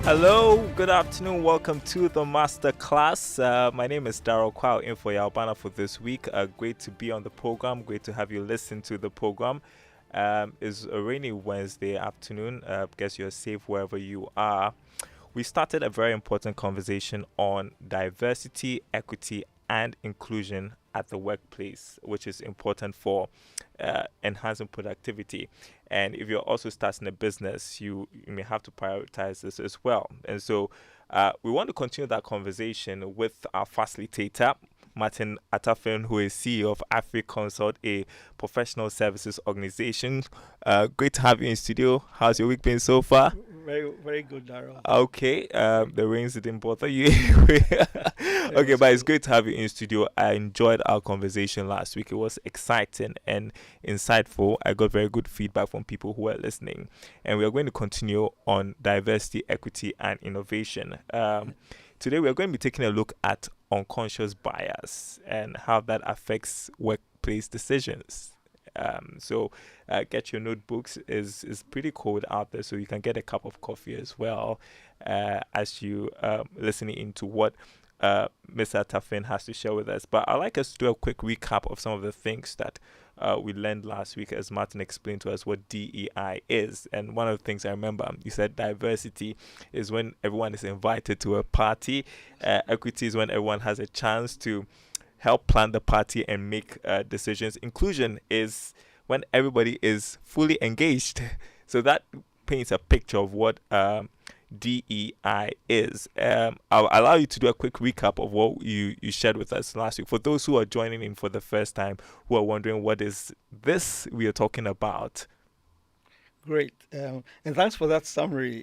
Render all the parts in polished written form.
Hello, good afternoon. Welcome to the Masterclass. My name is Daryl Kwawu in for Yalbana for this week. Great to be on the program. Great to have you listen to the program. It's a rainy Wednesday afternoon. Guess you're safe wherever you are. We started a very important conversation on diversity, equity, and inclusion at the workplace, which is important for enhancing productivity. And if you're also starting a business, you may have to prioritize this as well. And so we want to continue that conversation with our facilitator, Martin Atafin, who is CEO of AfriConsult, a professional services organization. Great to have you in studio. How's your week been so far? Very, very good, Daryl. Okay, the rains didn't bother you. Okay, but it's great to have you in studio. I enjoyed our conversation last week. It was exciting and insightful. I got very good feedback from people who were listening. And we are going to continue on diversity, equity, and innovation. Today, we are going to be taking a look at unconscious bias and how that affects workplace decisions. So get your notebooks. Is pretty cold out there, so you can get a cup of coffee as well as you listening into what Mr. Tafin has to share with us. But I'd like us to do a quick recap of some of the things that we learned last week as Martin explained to us what DEI is. And one of the things I remember, you said diversity is when everyone is invited to a party. Equity is when everyone has a chance to help plan the party and make decisions. Inclusion is when everybody is fully engaged. So that paints a picture of what DEI is. I'll allow you to do a quick recap of what you shared with us last week. For those who are joining in for the first time, who are wondering what is this we are talking about. Great. And thanks for that summary.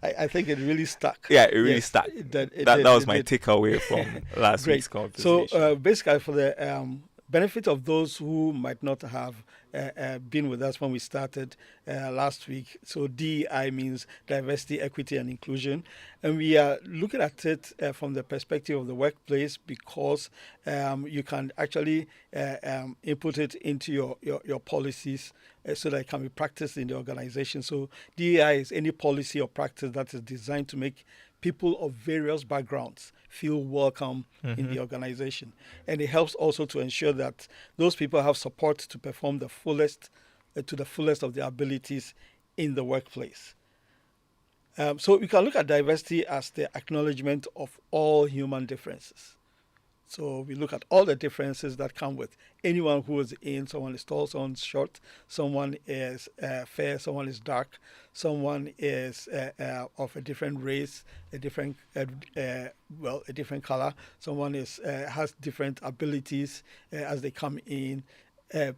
I think it really stuck. Yeah, it really stuck. That was my takeaway from last week's conversation. So basically, for the benefit of those who might not have been with us when we started last week, so DEI means diversity, equity, and inclusion. And we are looking at it from the perspective of the workplace because you can actually input it into your policies so that it can be practiced in the organization. So DEI is any policy or practice that is designed to make people of various backgrounds feel welcome in the organization. And it helps also to ensure that those people have support to perform the fullest, to the fullest of their abilities in the workplace. So we can look at diversity as the acknowledgement of all human differences. So we look at all the differences that come with anyone who is in. Someone is tall, someone is short, someone is fair, someone is dark, someone is of a different race, a different color. Someone is has different abilities as they come in. They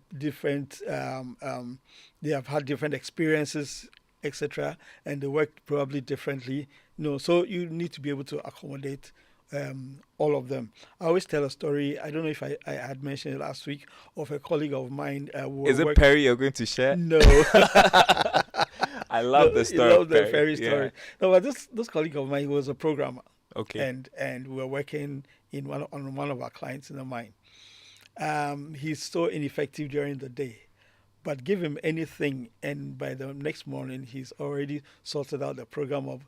have had different experiences, etc., and they work probably differently. So you need to be able to accommodate all of them. I always tell a story. I don't know if I had mentioned it last week, of a colleague of mine. Is it Perry you're going to share? No. I love the story. I love the Perry story. No, but this colleague of mine, he was a programmer. Okay. And we were working on one of our clients in the mine. He's so ineffective during the day. But give him anything, and by the next morning, he's already sorted out the program or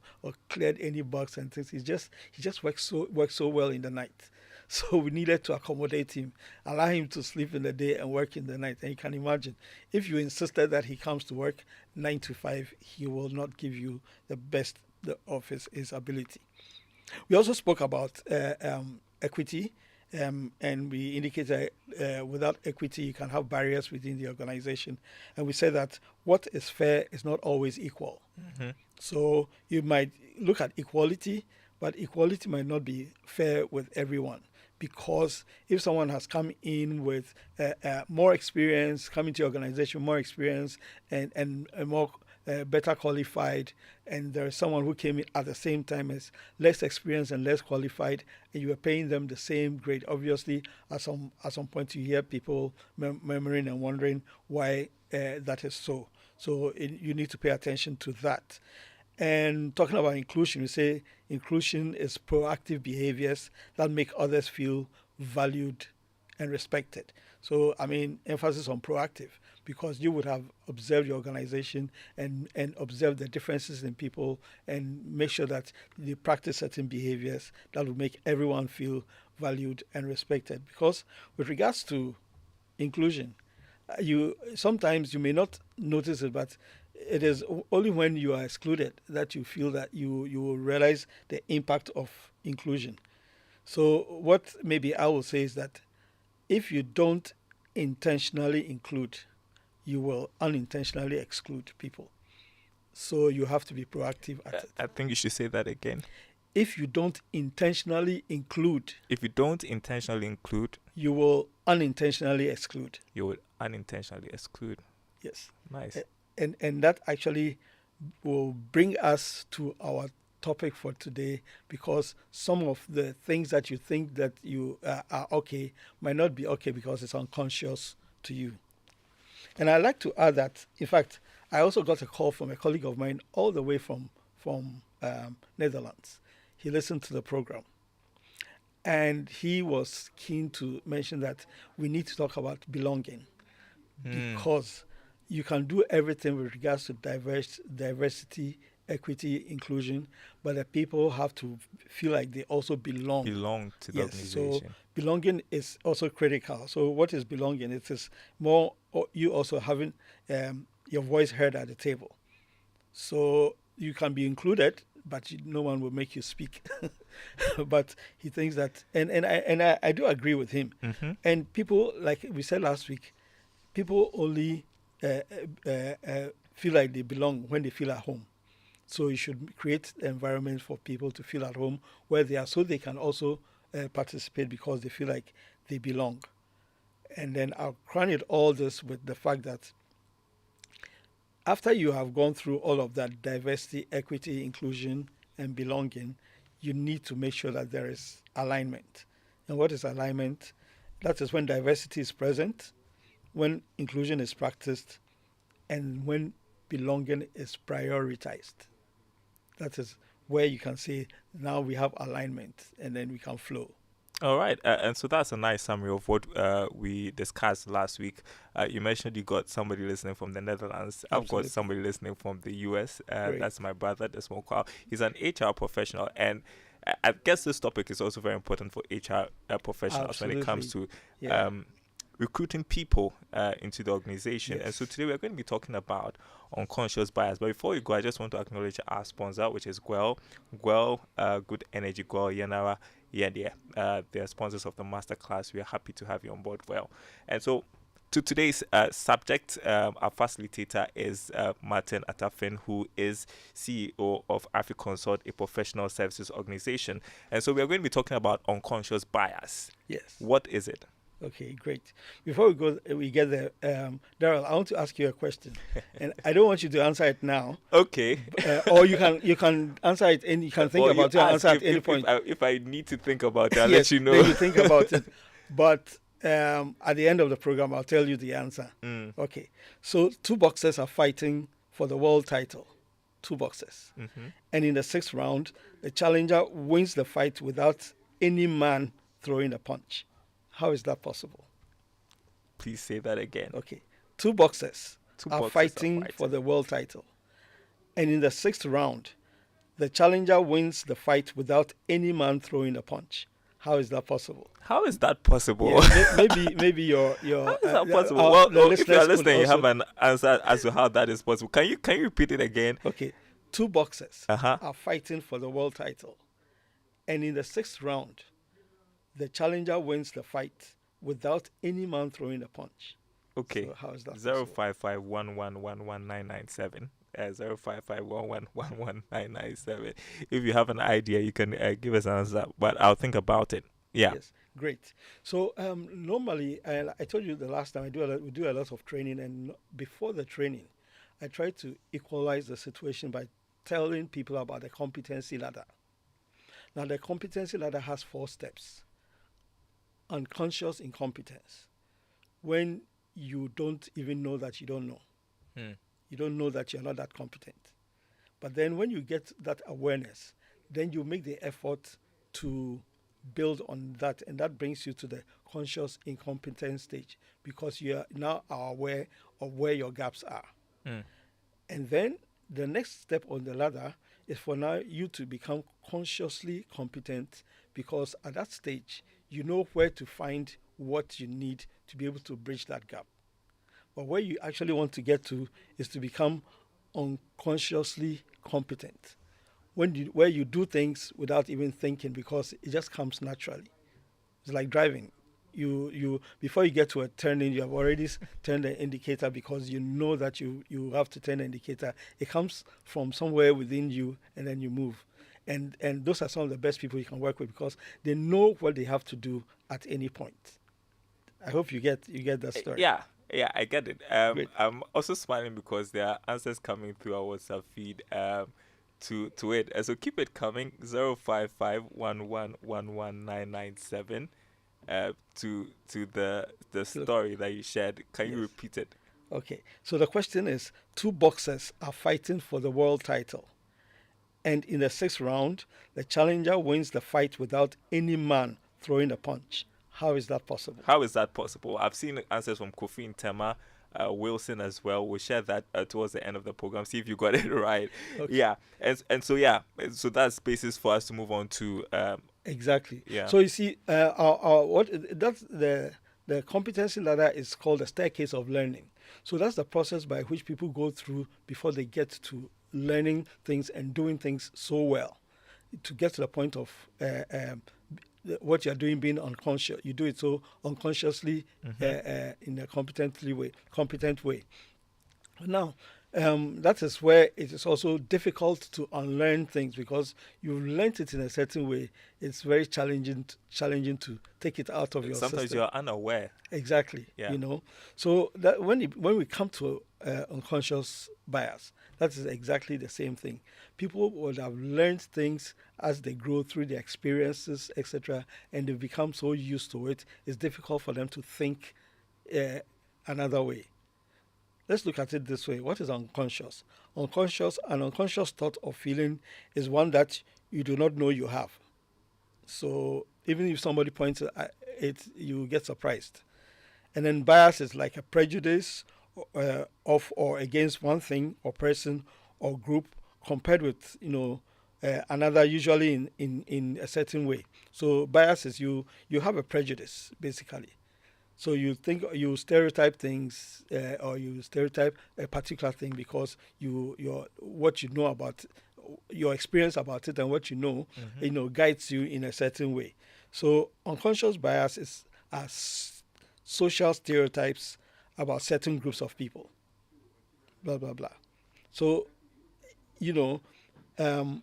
cleared any bugs and things. He just works so well in the night. So we needed to accommodate him, allow him to sleep in the day and work in the night. And you can imagine, if you insisted that he comes to work 9 to 5, he will not give you the best of his ability. We also spoke about equity. And we indicate that without equity, you can have barriers within the organization. And we say that what is fair is not always equal. So you might look at equality, but equality might not be fair with everyone. Because if someone has come in with more experience, come into your organization, more experience, and more better qualified, and there is someone who came in at the same time as less experienced and less qualified, and you are paying them the same grade. Obviously, at some point, you hear people murmuring and wondering why that is so. So you need to pay attention to that. And talking about inclusion, we say inclusion is proactive behaviors that make others feel valued and respected. So, I mean, emphasis on proactive, because you would have observed your organization and observed the differences in people and make sure that you practice certain behaviors that will make everyone feel valued and respected. Because with regards to inclusion, you sometimes you may not notice it, but it is only when you are excluded that you feel that you will realize the impact of inclusion. So what maybe I will say is that if you don't intentionally include, you will unintentionally exclude people. So you have to be proactive at it. I think you should say that again. If you don't intentionally include, If you don't intentionally include, you will unintentionally exclude. you will unintentionally exclude. Yes. Nice. And that actually will bring us to our topic for today, because some of the things that you think that you are okay might not be okay because it's unconscious to you. And I'd like to add that, in fact, I also got a call from a colleague of mine all the way from Netherlands. He listened to the program, and he was keen to mention that we need to talk about belonging, because you can do everything with regards to diversity, equity, inclusion, but the people have to feel like they also belong. Belong to the Yes, organization. so belonging is also critical. So what is belonging? It is more you also having your voice heard at the table. So you can be included, but no one will make you speak. But he thinks that, and I do agree with him. Mm-hmm. And people, like we said last week, people only feel like they belong when they feel at home. So you should create an environment for people to feel at home where they are, so they can also participate because they feel like they belong. And then I'll crown it all this with the fact that after you have gone through all of that diversity, equity, inclusion, and belonging, you need to make sure that there is alignment. And what is alignment? That is when diversity is present, when inclusion is practiced, and when belonging is prioritized. That is where you can say, now we have alignment, and then we can flow. All right, and so that's a nice summary of what we discussed last week. You mentioned you got somebody listening from the Netherlands. I've got Absolutely. somebody listening from the US. Great. That's my brother, the small Kwawu. He's an HR professional, and I guess this topic is also very important for HR professionals when it comes to Yeah. recruiting people into the organization. And so Yes. today we're going to be talking about unconscious bias. But before we go, I just want to acknowledge our sponsor, which is Gwell. Gwell, Good Energy, Gwell, Yanara. Yeah. They are sponsors of the Masterclass. We are happy to have you on board, Well. And so to today's subject, our facilitator is Martin Atafin, who is CEO of AfriConsult, a professional services organization. And so we are going to be talking about unconscious bias. Yes. What is it? Okay, great. Before we get there, Daryl, I want to ask you a question, and I don't want you to answer it now. Okay. Or you can answer it, and you can think about it and answer at any point. If I need to think about it, I'll Yes, let you know. then you think about it. But at the end of the program, I'll tell you the answer. Okay. So 2 boxers are fighting for the world title. 2 boxers. Mm-hmm. And in the 6th round, the challenger wins the fight without any man throwing a punch. How is that possible? Please say that again. Okay. 2 boxers Two are boxers fighting for the world title. And in the 6th round, the challenger wins the fight without any man throwing a punch. How is that possible? How is that possible? Yeah, maybe your How is that possible? Well, if you're listening, you have an answer as to how that is possible. Can you repeat it again? Okay. 2 boxers Uh-huh. are fighting for the world title. And in the 6th round, the challenger wins the fight without any man throwing a punch. Okay. So how is that 05511111997. 05511111997. If you have an idea, you can give us an answer, but I'll think about it. Yeah. Yes, great. So normally, I told you the last time we do a lot of training, and before the training, I try to equalize the situation by telling people about the competency ladder. Now, the competency ladder has 4 steps. Unconscious incompetence, when you don't even know that you don't know. You don't know that you're not that competent. But then when you get that awareness, then you make the effort to build on that, and that brings you to the conscious incompetence stage because you are now aware of where your gaps are. Mm. And then the next step on the ladder is for now you to become consciously competent because at that stage you know where to find what you need to be able to bridge that gap. But where you actually want to get to is to become unconsciously competent. Where you do things without even thinking because it just comes naturally. It's like driving. You before you get to a turning, you have already turned the indicator because you know that you have to turn the indicator. It comes from somewhere within you, and then you move. And those are some of the best people you can work with because they know what they have to do at any point. I hope you get that story. Yeah, yeah, I get it. Great. I'm also smiling because there are answers coming through our WhatsApp feed. To it. So keep it coming. 0551111997. To the Look, story that you shared. Can you yes. repeat it? Okay. So the question is: two boxers are fighting for the world title, and in the sixth round, the challenger wins the fight without any man throwing a punch. How is that possible? How is that possible? I've seen answers from Kofi and Tema, Wilson as well. We'll share that towards the end of the program. See if you got it right. Okay. Yeah, and so yeah, so that's basis for us to move on to Exactly. yeah. So you see, our what that's the competency ladder is called the staircase of learning. So that's the process by which people go through before they get to learning things and doing things so well, to get to the point of what you're doing being unconscious. You do it so unconsciously in a competent way. Now, that is where it is also difficult to unlearn things because you've learned it in a certain way. It's very challenging to take it out of your Sometimes system. you're unaware. Exactly. Yeah. You know, so that when we come to unconscious bias, that is exactly the same thing. People would have learned things as they grow through their experiences, etc., and they become so used to it. It's difficult for them to think another way. Let's look at it this way. What is unconscious? An unconscious thought or feeling is one that you do not know you have. So even if somebody points at it, you get surprised. And then bias is like a prejudice of or against one thing or person or group compared with another, usually in a certain way. So bias is you have a prejudice basically. So you stereotype things or you stereotype a particular thing because your what you know about your experience about it and what you know guides you in a certain way. So unconscious bias is social stereotypes about certain groups of people. Blah blah blah. So you know, um,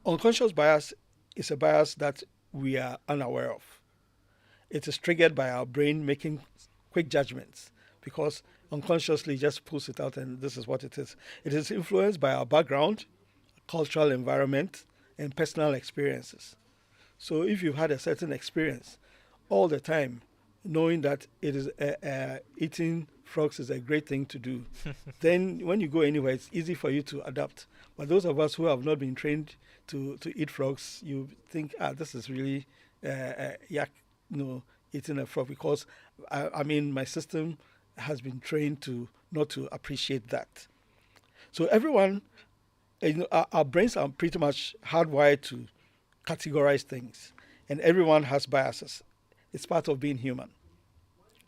unconscious bias is a bias that we are unaware of. It is triggered by our brain making quick judgments because unconsciously just pulls it out and this is what it is. It is influenced by our background, cultural environment, and personal experiences. So if you've had a certain experience all the time, knowing that it is eating frogs is a great thing to do, then when you go anywhere, it's easy for you to adapt. But those of us who have not been trained to eat frogs, you think, this is really yuck, eating a frog because I mean my system has been trained to not to appreciate that. So everyone, our brains are pretty much hardwired to categorize things, and everyone has biases. It's part of being human.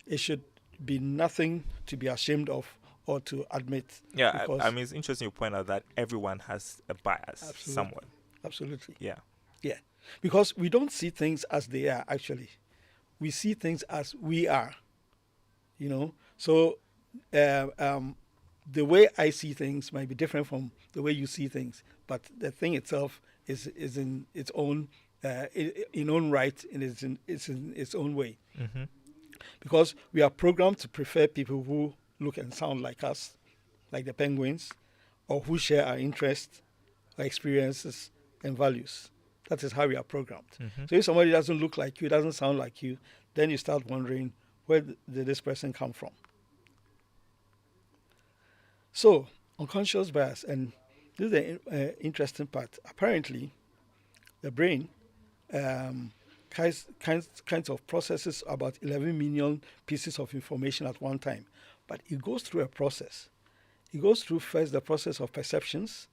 It should be nothing to be ashamed of or to admit. Yeah, Because I mean, it's interesting you point out that everyone has a bias absolutely, somewhere. absolutely, Yeah. yeah, because we don't see things as they are actually. We see things as we are. So the way I see things might be different from the way you see things, but the thing itself is in its own in own right, and it's in its own way. Mm-hmm. Because we are programmed to prefer people who look and sound like us, like the penguins, or who share our interests, our experiences, and values. That is how we are programmed. Mm-hmm. So if somebody doesn't look like you, doesn't sound like you, then you start wondering, where did this person come from? So, unconscious bias, and this is the interesting part. Apparently, the brain kinds of processes about 11 million pieces of information at one time. But it goes through a process. It goes through first the process of perceptions.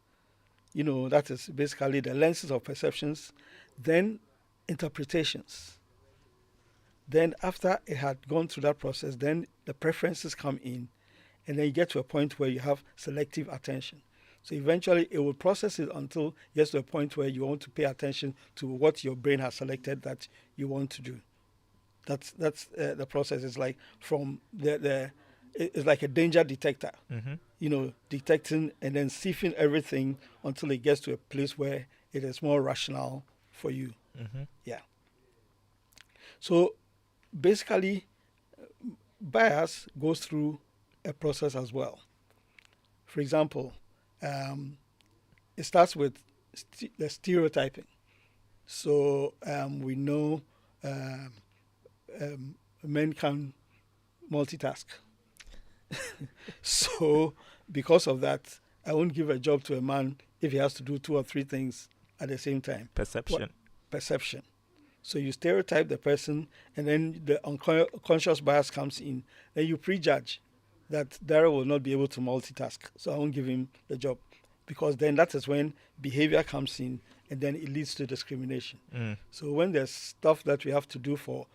That is basically the lenses of perceptions, then interpretations. Then after it had gone through that process, then the preferences come in, and then you get to a point where you have selective attention. So eventually it will process it until it gets to a point where you want to pay attention to what your brain has selected that you want to do. That's the process. It's like from it's like a danger detector. Detecting and then sifting everything until it gets to a place where it is more rational for you. Yeah. So basically, bias goes through a process as well. For example, it starts with the stereotyping. So we know men can multitask. So because of that, I won't give a job to a man if he has to do 2 or 3 things at the same time. Perception. So you stereotype the person, and then the unconscious bias comes in. Then you prejudge that Daryl will not be able to multitask, so I won't give him the job, because then that is when behavior comes in, and then it leads to discrimination. So when there's stuff that we have to do for,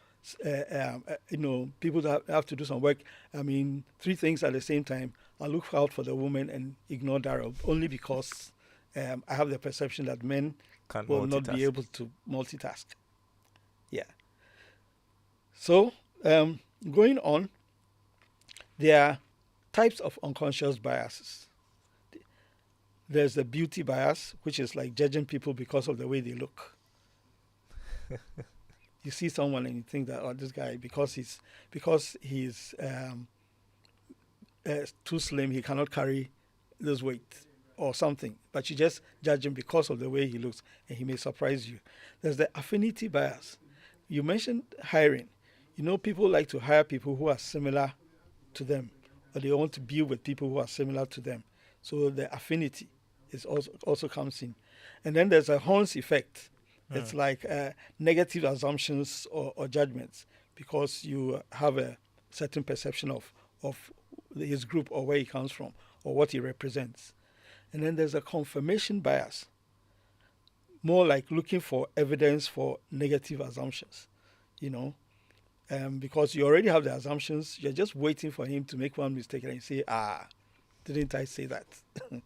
people that have to do some work, 3 things at the same time, I'll look out for the woman and ignore Daryl, only because I have the perception that men will not be able to multitask. Yeah. So going on, there are types of unconscious biases. There's the beauty bias, which is like judging people because of the way they look. You see someone and you think that, this guy, because he's too slim, he cannot carry this weight or something. But you just judge him because of the way he looks, and he may surprise you. There's the affinity bias. You mentioned hiring. People like to hire people who are similar to them, or they want to be with people who are similar to them. So the affinity is also comes in. And then there's a Horn's effect. It's like negative assumptions or judgments, because you have a certain perception of his group or where he comes from or what he represents. And then there's a confirmation bias, more like looking for evidence for negative assumptions, because you already have the assumptions. You're just waiting for him to make one mistake and you say, didn't I say that? And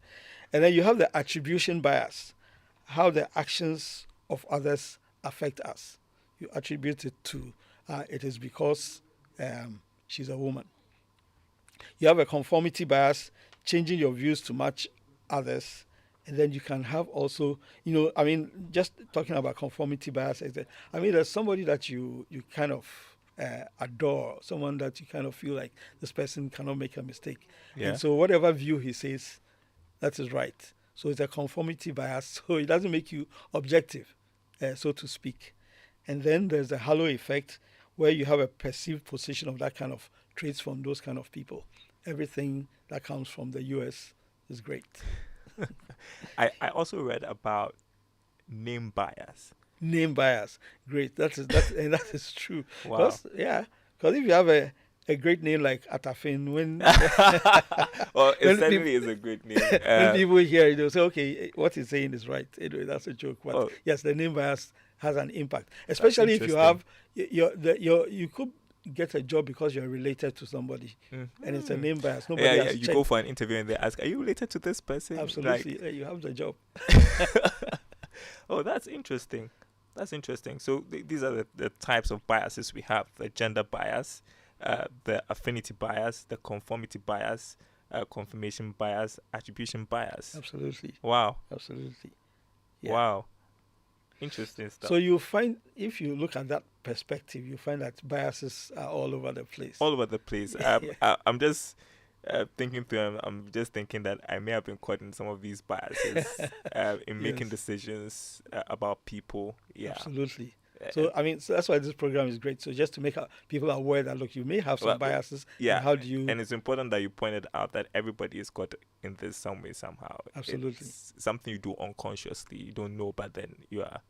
then you have the attribution bias, how the actions of others affect us. You attribute it to, it is because she's a woman. You have a conformity bias, changing your views to match others. And then you can have also, just talking about conformity bias, there's somebody that you kind of adore, someone that you kind of feel like this person cannot make a mistake. Yeah. And so whatever view he says, that is right. So it's a conformity bias. So it doesn't make you objective, so to speak. And then there's the halo effect, where you have a perceived position of that kind of traits from those kind of people. Everything that comes from the US is great. I also read about name bias. Name bias, great. That is true. Wow. Because if you have a great name like Atafin, when well, it certainly is a great name. When people hear it, they'll say, "Okay, what he's saying is right." Anyway, that's a joke. But yes, the name bias has an impact, especially if you have you could get a job because you're related to somebody, and it's a name bias. Nobody has you checked. Go for an interview and they ask, "Are you related to this person?" Absolutely, you have the job. Oh, that's interesting. That's interesting. So these are the types of biases we have: the gender bias, the affinity bias, the conformity bias, confirmation bias, attribution bias. Absolutely. Wow. Absolutely. Yeah. Wow. Interesting stuff. So you find, if you look at that perspective, you find that biases are all over the place. All over the place. I'm just thinking through. I'm just thinking that I may have been caught in some of these biases in making decisions about people. Yeah. Absolutely. So that's why this program is great. So just to make people aware that, look, you may have some biases. Yeah. And how do you? And it's important that you pointed out that everybody is caught in this some way, somehow. Absolutely. It's something you do unconsciously. You don't know, but then you are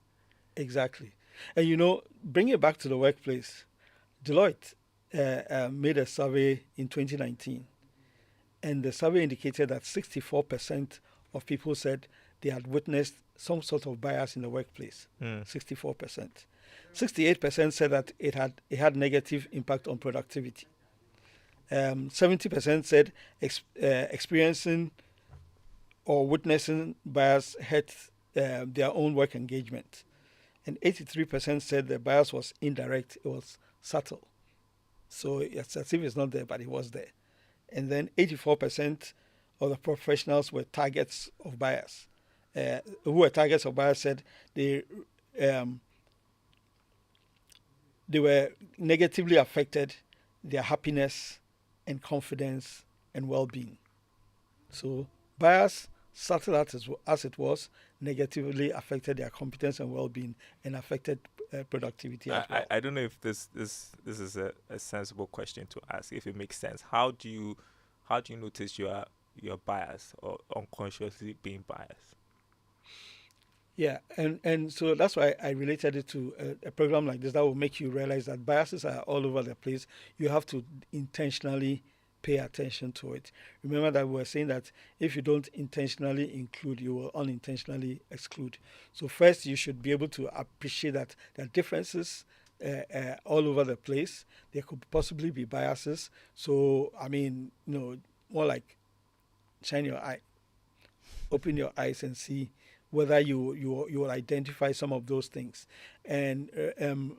Exactly. And bring it back to the workplace. Deloitte made a survey in 2019, and the survey indicated that 64% of people said they had witnessed some sort of bias in the workplace. Mm. 64%. 68% said that it had negative impact on productivity. 70% said experiencing or witnessing bias hurt their own work engagement. And 83% said the bias was indirect, it was subtle. So it's as if it's not there, but it was there. And then 84% of the professionals were targets of bias. Who were targets of bias said um, they were negatively affected their happiness and confidence and well-being. So bias, subtle as it was, negatively affected their competence and well-being and affected productivity as well. I don't know if this is a sensible question to ask, if it makes sense. How do you notice your bias or unconsciously being biased? Yeah, and so that's why I related it to a program like this that will make you realize that biases are all over the place. You have to intentionally pay attention to it. Remember that we were saying that if you don't intentionally include, you will unintentionally exclude. So first, you should be able to appreciate that there are differences all over the place. There could possibly be biases. So I mean, more like shine your eye, open your eyes and see whether you will identify some of those things. And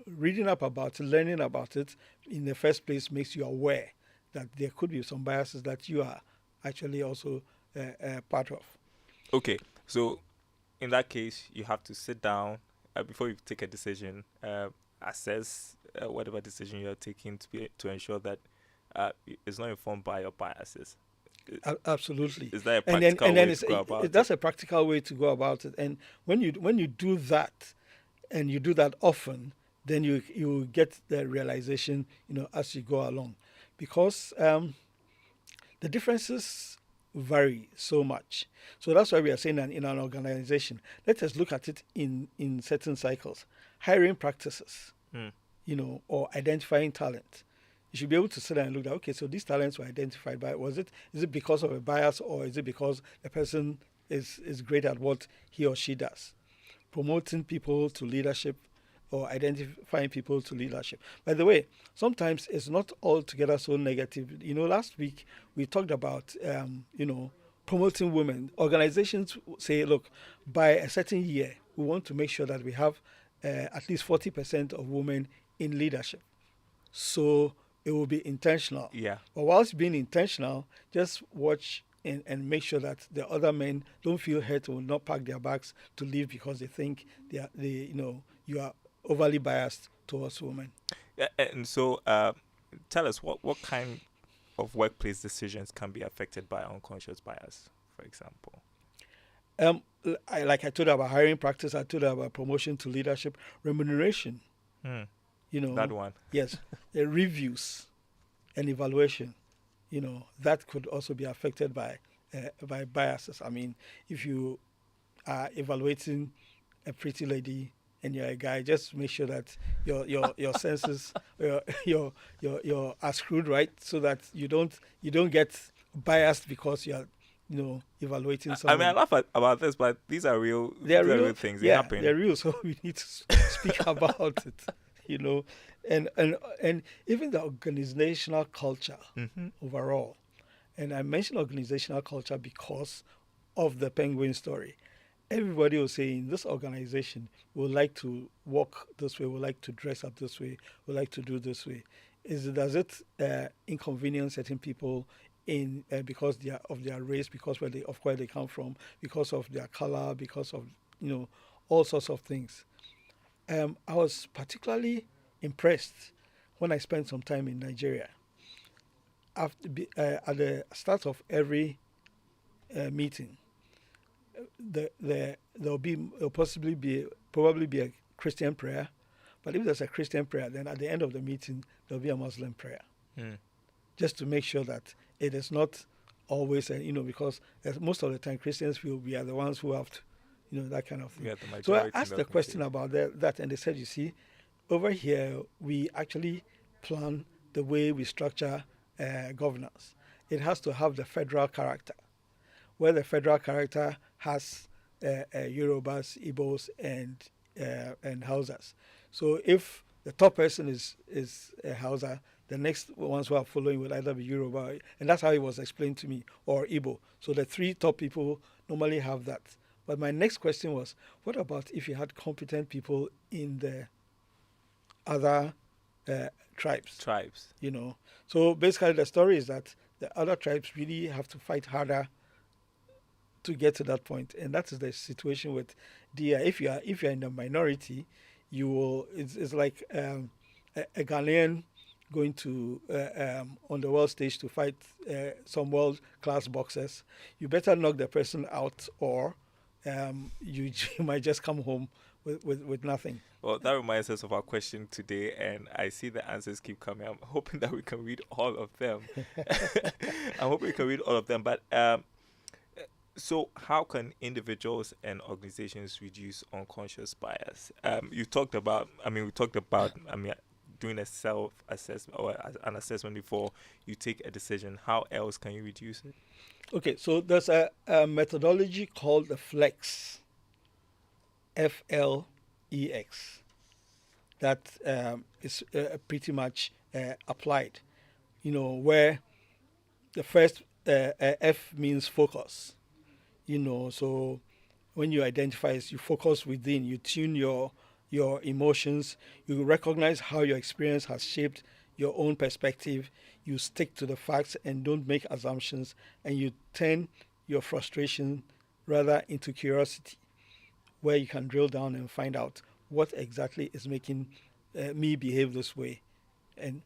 reading up about it, learning about it in the first place makes you aware that there could be some biases that you are actually also part of. Okay, so in that case, you have to sit down before you take a decision, assess whatever decision you're taking to ensure that it's not informed by your biases. Absolutely. Is that a And then practical way to go about that's it? a practical way to go about it. And when you do that, and you do that often, then you get the realization, as you go along, because the differences vary so much. So that's why we are saying that in an organization, let us look at it in certain cycles. Hiring practices, Mm. or identifying talent. You should be able to sit down and look at, okay, so these talents were identified by, is it because of a bias, or is it because the person is great at what he or she does? Promoting people to leadership or identifying people to leadership. By the way, sometimes it's not altogether so negative. Last week we talked about, promoting women. Organizations say, look, by a certain year, we want to make sure that we have at least 40% of women in leadership. So it will be intentional. Yeah. But whilst being intentional, just watch and make sure that the other men don't feel hurt or will not pack their bags to leave because they think you are overly biased towards women. Yeah, and so tell us what kind of workplace decisions can be affected by unconscious bias, for example. Like I told you about hiring practice, I told you about promotion to leadership, remuneration. Hmm. That one. Yes, reviews and evaluation. That could also be affected by biases. I mean, if you are evaluating a pretty lady and you're a guy, just make sure that your senses your are screwed right, so that you don't get biased because you are evaluating I someone. mean, I laugh about this, but these are real. These are real things. They Yeah, happen. they're real. So we need to speak about it. And even the organizational culture Mm-hmm. overall. And I mention organizational culture because of the penguin story. Everybody will say in this organization, we would like to walk this way, we would like to dress up this way, we would like to do this way. Does it inconvenience certain people in because of their race, because of where they come from, because of their color, because of all sorts of things? I was particularly impressed when I spent some time in Nigeria. At the start of every meeting, there'll probably be a Christian prayer, but if there's a Christian prayer, then at the end of the meeting there'll be a Muslim prayer, just to make sure that it is not always because most of the time Christians feel we are the ones who have to that kind of thing. Yeah, the So I majority in asked the the question organization. about that, and they said, you see, over here we actually plan the way we structure governance. It has to have the federal character, where the federal character has Yorubas, Igbos, and Hausas. So if the top person is a Hausa, the next ones who are following will either be Yoruba, and that's how it was explained to me, or Igbo. So the three top people normally have that. But my next question was, what about if you had competent people in the other uh, tribes? Tribes. So basically the story is that the other tribes really have to fight harder to get to that point, and that is the situation with DI. If you're in the minority, you will. It's like a Ghanaian going to on the world stage to fight some world class boxers. You better knock the person out, or you might just come home with nothing. Well, that reminds us of our question today, and I see the answers keep coming. I'm hoping that we can read all of them. I'm hoping we can read all of them. But so, how can individuals and organizations reduce unconscious bias? You talked about. We talked about. Doing a self-assessment or an assessment before you take a decision. How else can you reduce it? Okay, so there's a methodology called the FLEX, FLEX, that is pretty much applied. Where the first F means focus. So when you identify, you focus within, you tune your emotions, you recognize how your experience has shaped your own perspective, you stick to the facts and don't make assumptions, and you turn your frustration rather into curiosity, where you can drill down and find out what exactly is making me behave this way. And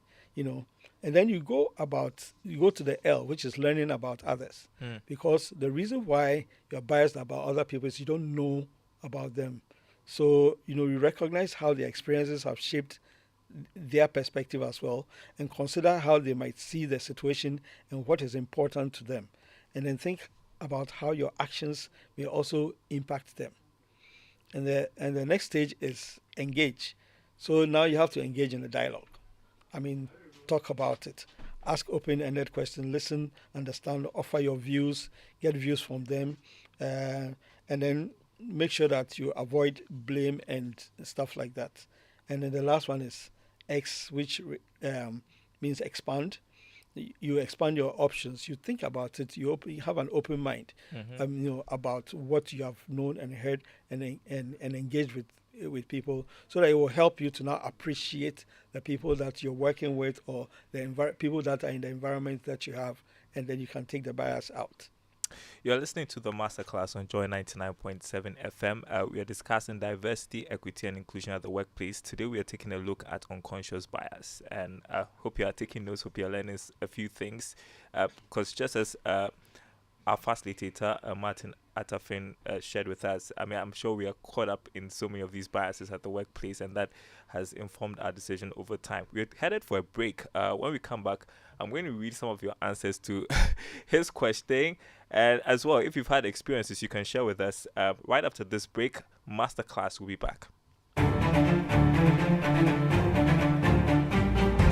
and then you go to the L, which is learning about others, because the reason why you're biased about other people is you don't know about them. So you recognize how their experiences have shaped their perspective as well, and consider how they might see the situation and what is important to them, and then think about how your actions may also impact them. And the next stage is engage. So now you have to engage in a dialogue. Talk about it. Ask open-ended questions. Listen, understand, offer your views, get views from them, and then make sure that you avoid blame and stuff like that. And then the last one is X, which means expand. You expand your options. You think about it. You have an open mind. About what you have known and heard, and engage with people, so that it will help you to now appreciate the people that you're working with, or the people that are in the environment that you have, and then you can take the bias out. You're listening to the Masterclass on Joy 99.7 FM. We are discussing diversity, equity, and inclusion at the workplace. Today, we are taking a look at unconscious bias. And I hope you are taking notes, hope you are learning a few things. Because just as our facilitator, Martin Atafin, shared with us, I'm sure we are caught up in so many of these biases at the workplace, and that has informed our decision over time. We're headed for a break. When we come back, I'm going to read some of your answers to his question. And as well, if you've had experiences, you can share with us. Right after this break, Masterclass will be back.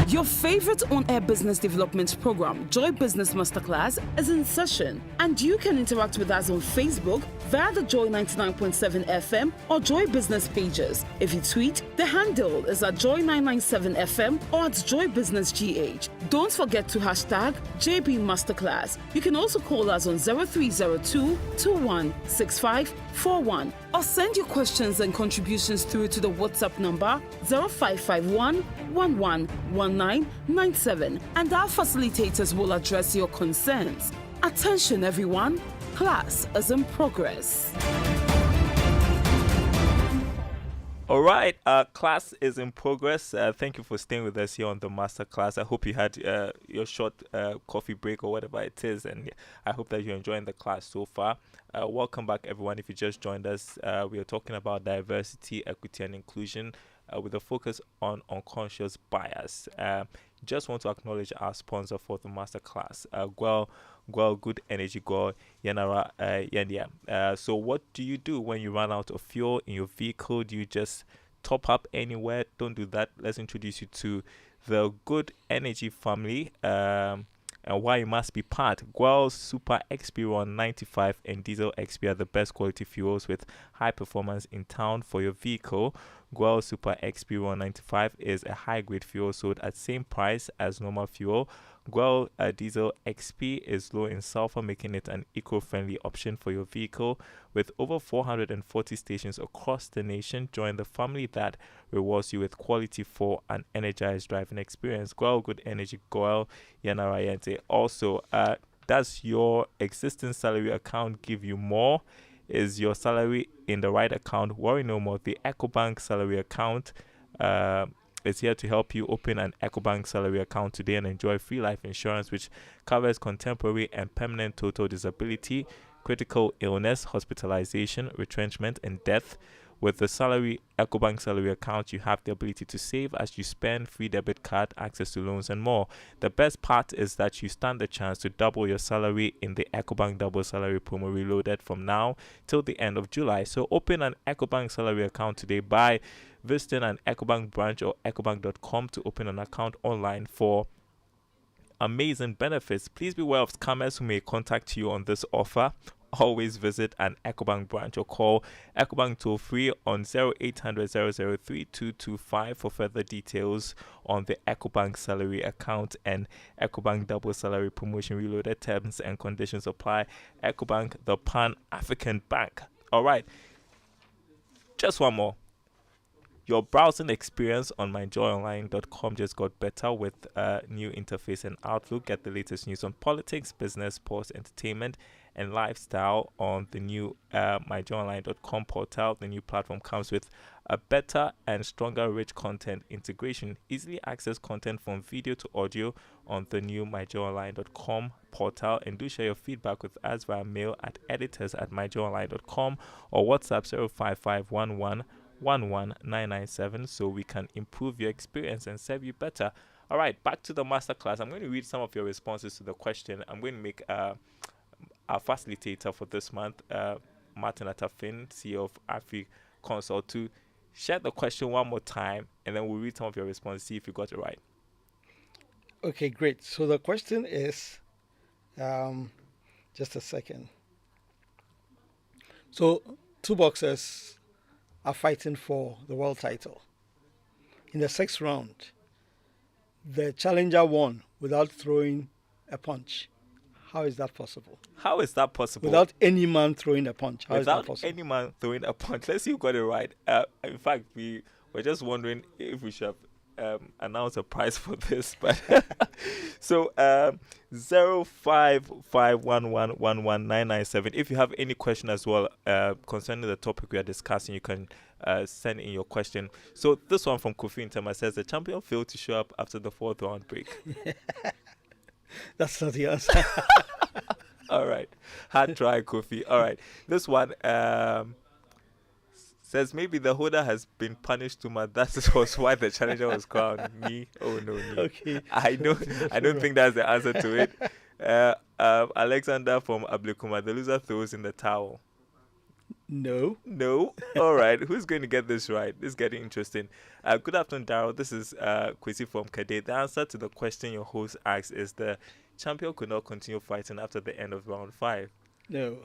Your favorite on-air business development program, Joy Business Masterclass, is in session, and you can interact with us on Facebook via the Joy 99.7 FM or Joy Business pages. If you tweet, the handle is at Joy 997 FM or at Joy Business GH. Don't forget to hashtag JB Masterclass. You can also call us on 0302 216541 or send your questions and contributions through to the WhatsApp number 0551 111997, and our facilitators will address your concerns. Attention everyone, class is in progress. All right, class is in progress. Thank you for staying with us here on the Masterclass. I hope you had your short coffee break or whatever it is, and I hope that you're enjoying the class so far. Welcome back, everyone. If you just joined us, we are talking about diversity, equity, and inclusion with a focus on unconscious bias. Just want to acknowledge our sponsor for the masterclass, Gwell Good Energy Gwell Yanara Yandia. So what do you do when you run out of fuel in your vehicle? Do you just top up anywhere? Don't do that. Let's introduce you to the Good Energy family. And why you must be part. Gwell Super XP 195 and Diesel XP are the best quality fuels with high performance in town for your vehicle. Gwell Super XP 195 is a high-grade fuel sold at same price as normal fuel. Gwell Diesel XP is low in sulfur, making it an eco-friendly option for your vehicle. With over 440 stations across the nation, join the family that rewards you with quality for an energized driving experience. Gwell Good Energy Gwell Yanarayente. Also, does your existing salary account give you more? Is your salary in the right account? Worry no more. The EcoBank salary account is here to help you. Open an EcoBank salary account today and enjoy free life insurance, which covers contemporary and permanent total disability, critical illness, hospitalization, retrenchment, and death. With the EcoBank salary account, you have the ability to save as you spend, free debit card, access to loans, and more. The best part is that you stand the chance to double your salary in the EcoBank Double Salary Promo Reloaded from now till the end of July. So open an EcoBank salary account today by visiting an EcoBank branch or ecobank.com to open an account online for amazing benefits. Please beware of scammers who may contact you on this offer. Always visit an EcoBank branch or call EcoBank toll free on 0800 003 2225 for further details on the EcoBank salary account and EcoBank Double Salary Promotion Reloaded. Terms and conditions apply. EcoBank, the Pan-African Bank. All right, just one more. Your browsing experience on myjoyonline.com just got better with a new interface and outlook. Get the latest news on politics, business, sports, entertainment, and lifestyle on the new myjoyonline.com portal. The new platform comes with a better and stronger rich content integration. Easily access content from video to audio on the new myjoyonline.com portal. And do share your feedback with us via mail at editors@myjoyonline.com or WhatsApp 05511 so we can improve your experience and serve you better. All right, back to the masterclass. I'm going to read some of your responses to the question. I'm going to make our facilitator for this month, Martin Atafin, CEO of Afri Consult, to share the question one more time, and then we'll read some of your responses, see if you got it right. Okay, great. So the question is, just a second. So two boxers are fighting for the world title. In the 6th round, the challenger won without throwing a punch. How is that possible? How is that possible? Without any man throwing a punch. How is that possible? Without any man throwing a punch. Let's see who got it right. In fact, we were just wondering if we should announce a prize for this. But so 0551111997. If you have any question as well concerning the topic we are discussing, you can send in your question. So this one from Kofi Intema says the champion failed to show up after the 4th round break. That's not the answer. All right. Hard try, Kofi. All right. This one says maybe the holder has been punished too much. That was why the challenger was crowned. Me? Oh, no. Me. Okay. I don't think that's the answer to it. Alexander from Ablekuma, the loser throws in the towel. No. All right. Who's going to get this right? This is getting interesting. Good afternoon, Daryl. This is Kwesi from Kade. The answer to the question your host asked is the champion could not continue fighting after the end of round 5. No.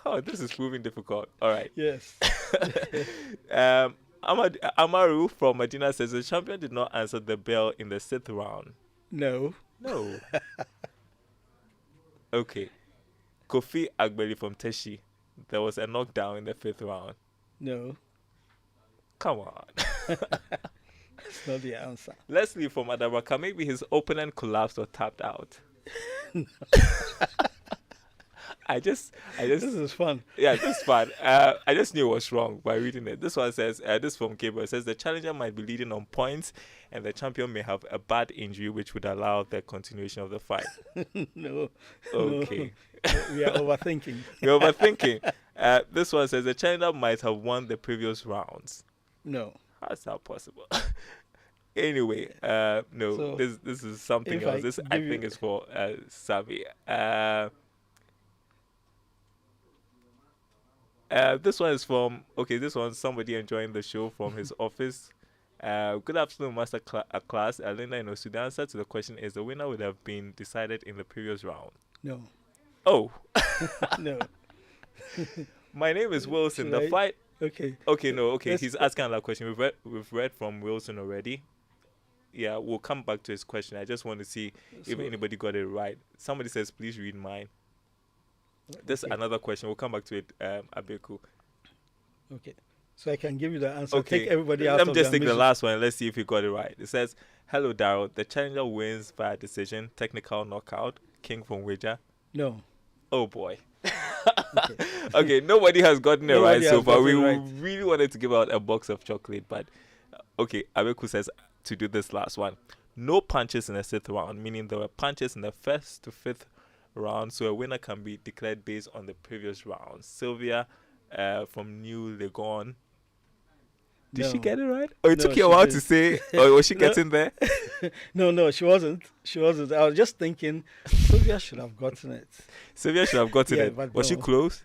Oh, this is proving difficult. All right. Yes. Amaru from Medina says the champion did not answer the bell in the 6th round. No. Okay. Kofi Agbeli from Teshi. There was a knockdown in the 5th round. No. Come on. That's not the answer. Leslie from Adabaka, maybe his opponent collapsed or tapped out. This is fun. Yeah, this is fun. I just knew it was wrong by reading it. This one says, this from Gabriel says the challenger might be leading on points and the champion may have a bad injury which would allow the continuation of the fight. No. Okay. No. We are overthinking. This one says the challenger might have won the previous rounds. No. How is that possible? Anyway, no, So this is something if else. I This I give you, think is for Savi. This one is from This one's somebody enjoying the show from his office. Good afternoon, class. Linda and Osu. The answer to the question is the winner would have been decided in the previous round. no, Oh, no. my name is Wilson. Should The I? fight. Okay. Okay, no, okay. Let's, He's asking another question. We've read from Wilson already. Yeah, we'll come back to his question. I just want to see if so, anybody got it right. Somebody says, please read mine. This okay. another question. We'll come back to it, Abeku. Okay. So I can give you the answer. Okay. Take everybody out Let me of just their take the misery. last one. Let's see if you got it right. It says, hello, Daryl. The challenger wins via decision, technical knockout. King from Wija. No. Oh, boy. Okay. Okay, nobody has gotten it right Nobody so has far. gotten We it right. really wanted to give out a box of chocolate, but okay, Abeku says to do this last one. No punches in the sixth round, meaning there were punches in the first to fifth round, so a winner can be declared based on the previous round. Sylvia from New Legon. Did she No. get it right? Oh, it No, took you a she while to didn't. say, or was she No. getting there? No, she wasn't. She wasn't. I was just thinking Sylvia should have gotten it. Sylvia should have gotten Yeah, it. but Was she no. close?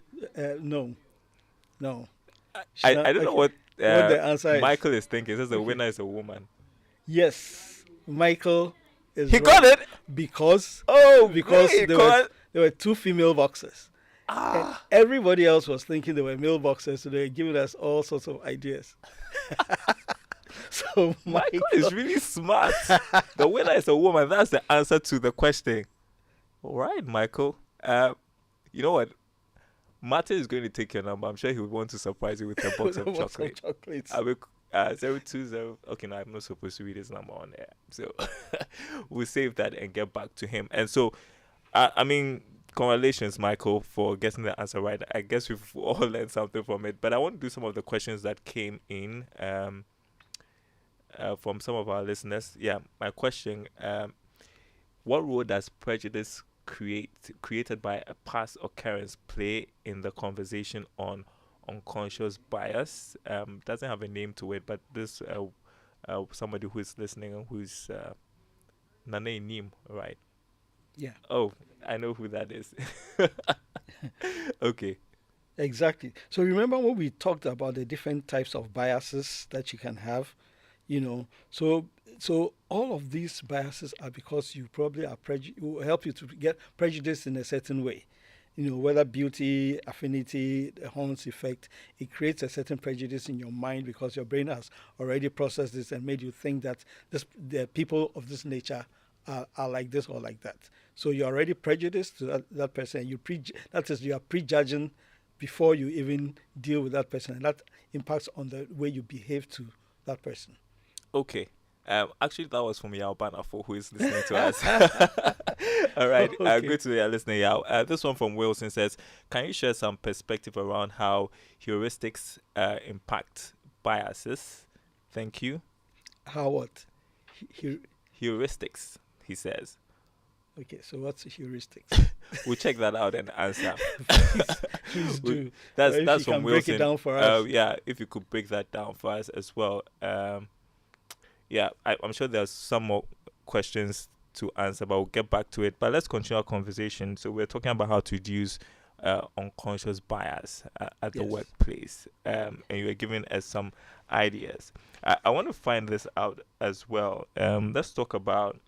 No. I don't know what the answer is. Michael is thinking. It says the Okay. winner is a woman. Yes, Michael is He right got it. because Oh, because great, there were two female boxers. And everybody else was thinking they were male boxers, so they were giving us all sorts of ideas. So Michael is really smart. The winner is a woman. That's the answer to the question. All right, Michael. You know what? Martin is going to take your number. I'm sure he would want to surprise you with a box of chocolate. chocolates. I will, 020. Okay, no, I'm not supposed to read his number on air. So we'll save that and get back to him. And so, I mean, congratulations, Michael, for getting the answer right. I guess we've all learned something from it. But I want to do some of the questions that came in from some of our listeners. Yeah, my question, what role does prejudice created by a past occurrence play in the conversation on unconscious bias? Doesn't have a name to it, but this somebody who is listening and who's Nane Nim, right? Yeah, Oh, I know who that is. Okay. exactly. So remember when we talked about the different types of biases that you can have, so all of these biases are because you probably are will help you to get prejudiced in a certain way. Whether beauty, affinity, the Horns effect, it creates a certain prejudice in your mind because your brain has already processed this and made you think that the people of this nature are like this or like that. So you're already prejudiced to that person. That is, you are prejudging before you even deal with that person, and that impacts on the way you behave to that person. Okay. Actually, that was from Yao Bana for who is listening to us. All right. Okay. Good to hear listening, Yao. This one from Wilson says, can you share some perspective around how heuristics impact biases? Thank you. How what? Heuristics, he says. Okay, so what's heuristics? We'll check that out and answer. Please do. That's Or if you from can Wilson. break it down for us. Yeah, if you could break that down for us as well. Yeah, I'm sure there's some more questions to answer, but we'll get back to it. But let's continue our conversation. So we're talking about how to reduce unconscious bias at the Yes. workplace, and you were giving us some ideas. I want to find this out as well. Let's talk about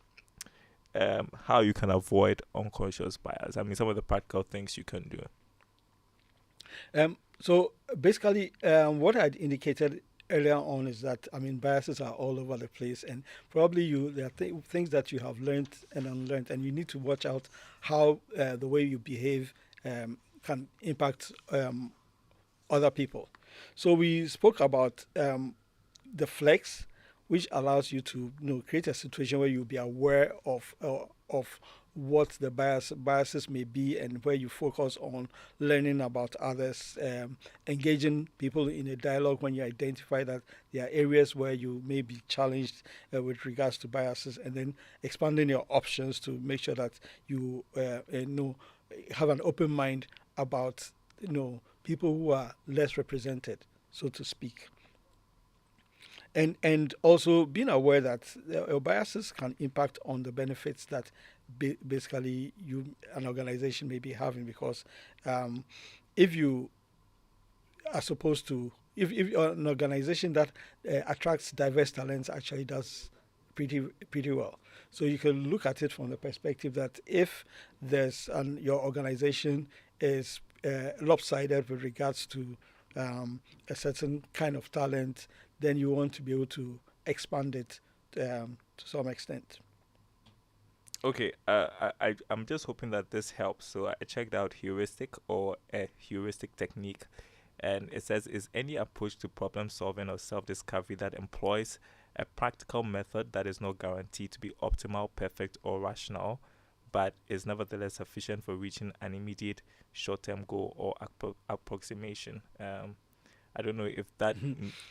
how you can avoid unconscious bias. I mean, some of the practical things you can do. So basically, what I'd indicated earlier on is that biases are all over the place, and probably there are things that you have learned and unlearned, and you need to watch out how the way you behave can impact other people. So we spoke about the flex, which allows you to create a situation where you'll be aware of what the biases may be, and where you focus on learning about others, engaging people in a dialogue when you identify that there are areas where you may be challenged with regards to biases, and then expanding your options to make sure that you have an open mind about people who are less represented, so to speak. And also being aware that your biases can impact on the benefits that basically an organization may be having, because if you are supposed to if you're an organization that attracts diverse talents actually does pretty well. So you can look at it from the perspective that if your organization is lopsided with regards to a certain kind of talent, then you want to be able to expand it to some extent. Okay, I'm just hoping that this helps. So I checked out heuristic or a heuristic technique, and it says is any approach to problem solving or self-discovery that employs a practical method that is not guaranteed to be optimal, perfect, or rational, but is nevertheless sufficient for reaching an immediate short-term goal or approximation. I don't know if that.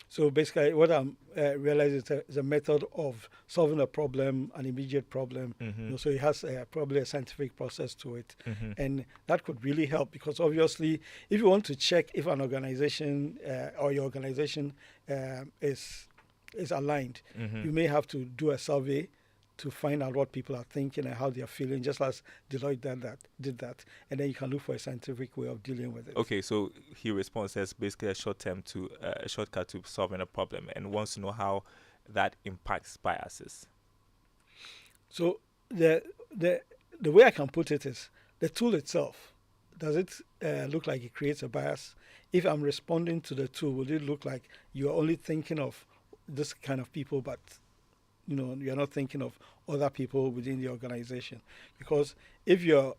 So basically, what I'm realizing is a method of solving a problem, an immediate problem. So it has probably a scientific process to it, and that could really help, because obviously, if you want to check if an organization or your organization is aligned, you may have to do a survey to find out what people are thinking and how they are feeling, just as Deloitte did that, and then you can look for a scientific way of dealing with it. Okay, so he responds as basically a shortcut to solving a problem, and wants to know how that impacts biases. So the way I can put it is the tool itself. Does it look like it creates a bias? If I'm responding to the tool, will it look like you're only thinking of this kind of people, but you're not thinking of other people within the organization? Because if you're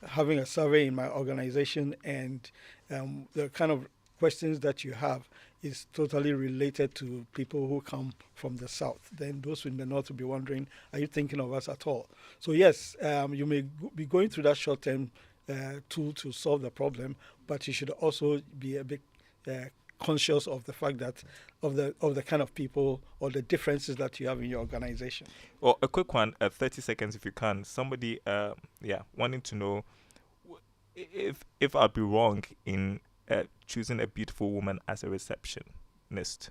having a survey in my organization and the kind of questions that you have is totally related to people who come from the south, then those in the north will be wondering, are you thinking of us at all? So yes, you may be going through that short-term tool to solve the problem, but you should also be a bit conscious of the fact that of the kind of people or the differences that you have in your organization. Well, a quick one, 30 seconds if you can. Somebody, wanting to know if I'd be wrong in choosing a beautiful woman as a receptionist.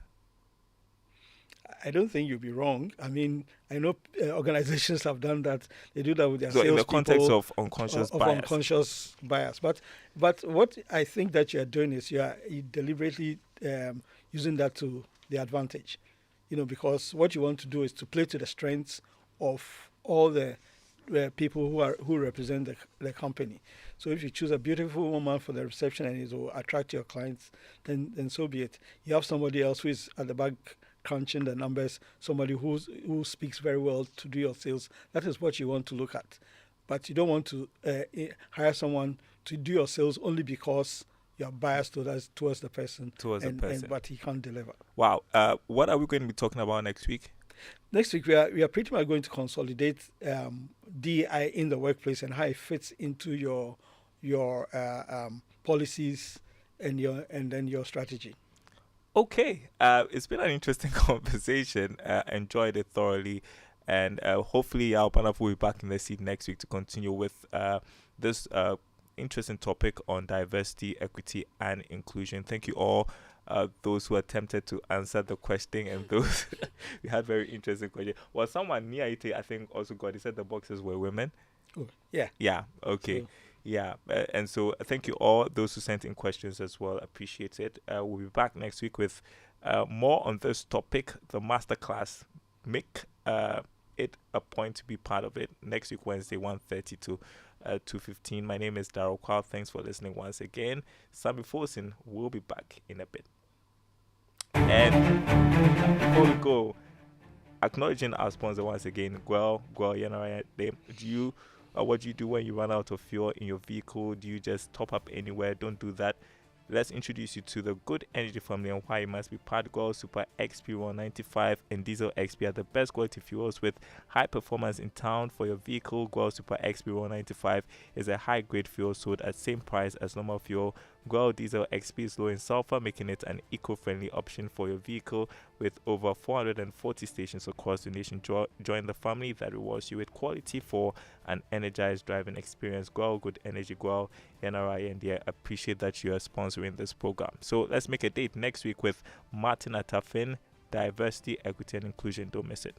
I don't think you'll be wrong. I mean, I know organizations have done that. They do that with their So in the salespeople context of unconscious bias. But what I think that you are doing is you are deliberately using that to the advantage. Because what you want to do is to play to the strengths of all the people who represent the company. So if you choose a beautiful woman for the reception and it will attract your clients, then so be it. You have somebody else who is at the back crunching the numbers, somebody who speaks very well to do your sales. That is what you want to look at. But you don't want to hire someone to do your sales only because you're biased towards the person. But he can't deliver. Wow. What are we going to be talking about next week? Next week, we are pretty much going to consolidate DEI in the workplace and how it fits into your policies and then your strategy. Okay, it's been an interesting conversation. Enjoyed it thoroughly, and hopefully Alpanaf will be back in the seat next week to continue with this interesting topic on diversity, equity, and inclusion. Thank you all, those who attempted to answer the question, and those we had very interesting questions. Well, someone near it, I think, also got. He said the boxes were women. Oh, yeah. Yeah. Okay. So. Yeah, and so thank you all, those who sent in questions as well. Appreciate it. We'll be back next week with more on this topic, the masterclass. Make it a point to be part of it next week, Wednesday, 1:30 to 2:15. My name is Daryl. Kwawu. Thanks for listening once again. Sammy Fosin will be back in a bit. And before we go, acknowledging our sponsor once again, Gwel, what do you do when you run out of fuel in your vehicle? Do you just top up anywhere? Don't do that. Let's introduce you to the good energy family and why you must be part. Gwel Super XP 195 and Diesel XP are the best quality fuels with high performance in town for your vehicle. Gwel Super XP 195 is a high grade fuel sold at same price as normal fuel Kwawu Diesel XP is low in sulfur, making it an eco-friendly option for your vehicle. With over 440 stations across the nation, join the family that rewards you with quality for an energized driving experience. Kwawu, good energy. Kwawu, NRI, and I appreciate that you are sponsoring this program. So let's make a date next week with Martin Atafin, Diversity, Equity, and Inclusion. Don't miss it.